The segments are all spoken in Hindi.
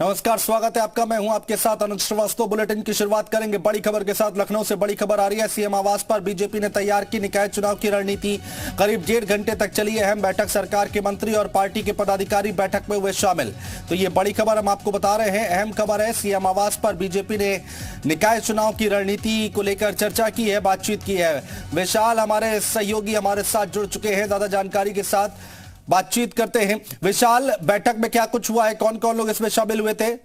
नमस्कार, स्वागत है आपका। मैं हूं आपके साथ अनुज श्रीवास्तव। बुलेटिन की शुरुआत करेंगे बड़ी खबर के साथ। लखनऊ से बड़ी खबर आ रही है। सीएम आवास पर बीजेपी ने तैयार की निकाय चुनाव की रणनीति। करीब 1.5 घंटे तक चली अहम बैठक। सरकार के मंत्री और पार्टी के पदाधिकारी बैठक में हुए शामिल। तो ये बड़ी खबर हम आपको बता रहे हैं। अहम खबर है, सीएम आवास पर बीजेपी ने निकाय चुनाव की रणनीति को लेकर चर्चा की है, बातचीत की है। विशाल हमारे सहयोगी हमारे साथ जुड़ चुके हैं, ज्यादा जानकारी के साथ बातचीत करते हैं। विशाल, बैठक में क्या कुछ हुआ है, कौन कौन लोग इसमें शामिल हुए थे?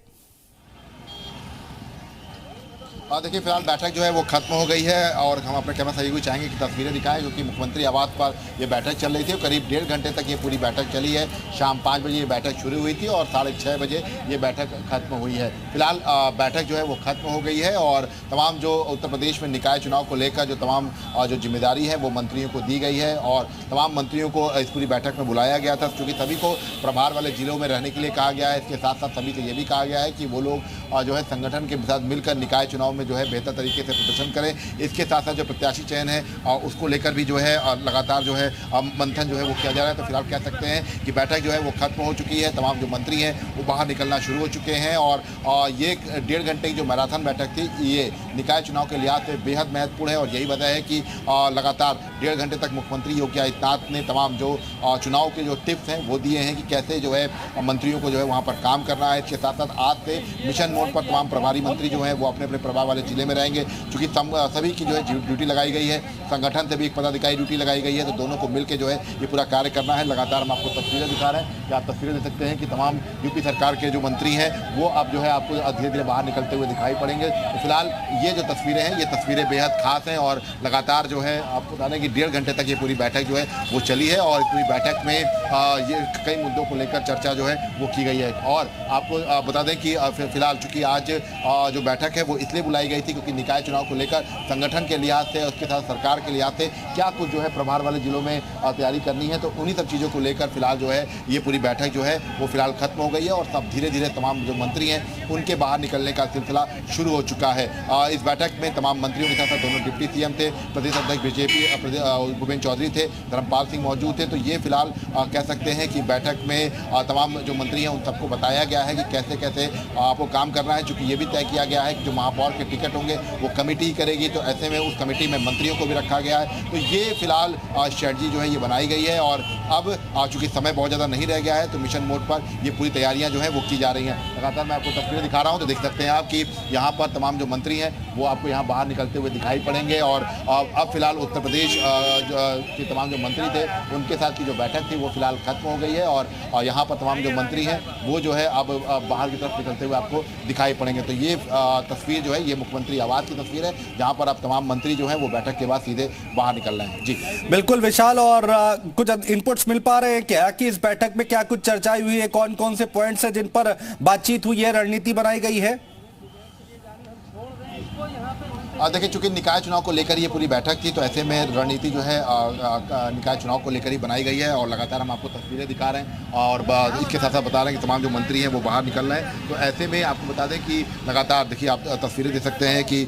देखिए, फिलहाल बैठक जो है वो खत्म हो गई है और हम अपने कैमरा सहयोगी चाहेंगे कि तस्वीरें दिखाएं, क्योंकि मुख्यमंत्री आवास पर ये बैठक चल रही थी और करीब 1.5 घंटे तक ये पूरी बैठक चली है। शाम 5 बजे ये बैठक शुरू हुई थी और 6:30 बजे ये बैठक खत्म हुई है। फिलहाल बैठक जो है वो खत्म हो गई है और तमाम जो उत्तर प्रदेश में निकाय चुनाव को लेकर जो तमाम जो जिम्मेदारी है वो मंत्रियों को दी गई है और तमाम मंत्रियों को इस पूरी बैठक में बुलाया गया था, क्योंकि सभी को प्रभार वाले जिलों में रहने के लिए कहा गया है। इसके साथ साथ सभी से ये भी कहा गया है कि वो लोग जो है संगठन के साथ मिलकर निकाय चुनाव में जो है बेहतर तरीके से प्रदर्शन करें। इसके साथ साथ जो प्रत्याशी चयन है उसको लेकर भी जो है लगातार जो है मंथन जो है वो किया जा रहा है। तो फिलहाल कह सकते हैं कि बैठक जो है वो खत्म हो चुकी है। तमाम जो मंत्री हैं वो बाहर निकलना शुरू हो चुके हैं और ये 1.5 घंटे की जो मैराथन बैठक थी ये निकाय चुनाव के लिहाज से बेहद महत्वपूर्ण है और यही वजह है कि लगातार 1.5 घंटे तक मुख्यमंत्री योगी आदित्यनाथ ने तमाम जो चुनाव के जो टिप्स हैं वो दिए हैं कि कैसे जो है मंत्रियों को जो है वहाँ पर काम करना है। इसके साथ साथ आज से मिशन मोड पर तमाम प्रभारी मंत्री जो है वो अपने अपने प्रभाव वाले जिले में रहेंगे, क्योंकि सभी की जो है ड्यूटी लगाई गई है। संगठन से भी एक पदाधिकारी ड्यूटी लगाई गई है, तो दोनों को मिलकर जो है ये पूरा कार्य करना है। लगातार हम आपको तस्वीरें दिखा रहे हैं कि आप तस्वीरें देख सकते हैं कि तमाम यूपी सरकार के जो मंत्री हैं वो अब जो है आपको धीरे धीरे बाहर निकलते हुए दिखाई पड़ेंगे। तो फिलहाल ये जो तस्वीरें हैं ये तस्वीरें बेहद खास हैं और लगातार जो है आपको बता दें कि 1.5 घंटे तक ये पूरी बैठक जो है वो चली है और पूरी बैठक में ये कई मुद्दों को लेकर चर्चा जो है वो की गई है। और आपको बता दें कि फिलहाल चूंकि आज जो बैठक है वो इसलिए बुलाई गई थी क्योंकि निकाय चुनाव को लेकर संगठन के लिहाज से उसके साथ सरकार के लिहाज से क्या कुछ जो है प्रभार वाले जिलों में तैयारी करनी है, तो उन्हीं सब चीज़ों को लेकर फिलहाल जो है ये पूरी बैठक जो है वो फिलहाल खत्म हो गई है और सब धीरे धीरे तमाम जो मंत्री हैं उनके बाहर निकलने का सिलसिला शुरू हो चुका है। इस बैठक में तमाम मंत्रियों के साथ साथ दोनों डिप्टी सीएम थे, प्रदेश अध्यक्ष बीजेपी भूपेंद्र चौधरी थे, धर्मपाल सिंह मौजूद थे। तो ये फिलहाल कह सकते हैं कि बैठक में तमाम जो मंत्री हैं उन सबको बताया गया है कि कैसे कैसे आपको काम करना है, चूँकि ये भी तय किया गया है कि जो महापौर के टिकट होंगे वो कमेटी करेगी, तो ऐसे में उस कमेटी में मंत्रियों को भी रखा गया है। तो ये फिलहाल स्ट्रेटजी जो है ये बनाई गई है और अब चूंकि समय बहुत ज़्यादा नहीं रह गया है तो मिशन मोड पर ये पूरी तैयारियां जो है वो की जा रही हैं। लगातार मैं आपको तस्वीरें दिखा रहा हूं, तो देख सकते हैं आप कि यहाँ पर तमाम जो मंत्री हैं वो आपको यहाँ बाहर निकलते हुए दिखाई पड़ेंगे। और अब फिलहाल उत्तर प्रदेश के तमाम जो मंत्री थे उनके साथ की जो बैठक थी वो फिलहाल खत्म हो गई है और यहाँ पर तमाम जो मंत्री हैं वो जो है अब बाहर की तरफ निकलते हुए आपको दिखाई पड़ेंगे। तो ये तस्वीर जो है ये मुख्यमंत्री आवास की तस्वीर है, जहाँ पर अब तमाम मंत्री जो है वो बैठक के बाद सीधे बाहर निकल रहे हैं। जी बिल्कुल विशाल, और कुछ इनपुट्स मिल पा रहे हैं क्या कि इस बैठक में क्या कुछ चर्चाएं हुई है, कौन कौन से पॉइंट्स हैं जिन पर बातचीत हुई है, रणनीति बनाई गई है? देखिए, चूंकि निकाय चुनाव को लेकर ये पूरी बैठक थी तो ऐसे में रणनीति जो है निकाय चुनाव को लेकर ही बनाई गई है और लगातार हम आपको तस्वीरें दिखा रहे हैं और इसके साथ साथ बता रहे हैं कि तमाम जो मंत्री हैं वो बाहर निकल रहे हैं। तो ऐसे में आपको बता दें कि लगातार देखिए आप तस्वीरें देख सकते हैं कि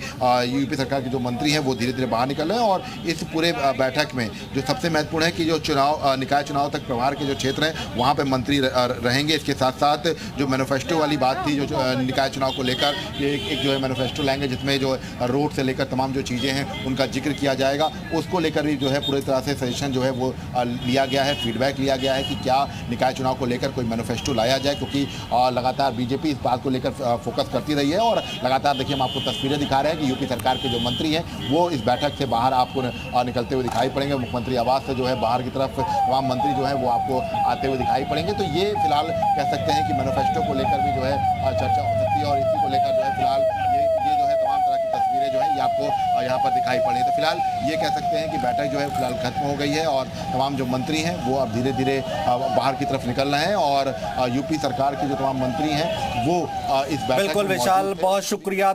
यूपी सरकार के जो मंत्री हैं वो धीरे धीरे बाहर निकल रहे हैं और इस पूरे बैठक में जो सबसे महत्वपूर्ण है कि जो निकाय चुनाव तक प्रभार के जो क्षेत्र हैं वहाँ पर मंत्री रहेंगे। इसके साथ साथ जो मैनिफेस्टो वाली बात थी जो निकाय चुनाव को लेकर एक जो है मैनिफेस्टो लाएंगे जिसमें जो रोड लेकर तमाम जो चीज़ें हैं उनका जिक्र किया जाएगा, उसको लेकर भी जो है पूरी तरह से सजेशन जो है वो लिया गया है, फीडबैक लिया गया है कि क्या निकाय चुनाव को लेकर कोई मैनिफेस्टो लाया जाए, क्योंकि लगातार बीजेपी इस बात को लेकर फोकस करती रही है। और लगातार देखिए हम आपको तस्वीरें दिखा रहे हैं कि यूपी सरकार के जो मंत्री हैं वो इस बैठक से बाहर आपको निकलते हुए दिखाई पड़ेंगे। मुख्यमंत्री आवास से जो है बाहर की तरफ तमाम मंत्री जो है वो आपको आते हुए दिखाई पड़ेंगे। तो ये फिलहाल कह सकते हैं कि मैनिफेस्टो को लेकर भी जो है चर्चा हो सकती है और इसी को लेकर जो है फिलहाल ये जो है तमाम तरह की तस्वीरें जो है ये आपको यहाँ पर दिखाई पड़ी। तो फिलहाल ये कह सकते हैं कि बैठक जो है फिलहाल खत्म हो गई है और तमाम जो मंत्री हैं वो अब धीरे धीरे बाहर की तरफ निकल रहे हैं और यूपी सरकार के जो तमाम मंत्री हैं वो इस बैठक बिल्कुल विशाल, बहुत शुक्रिया।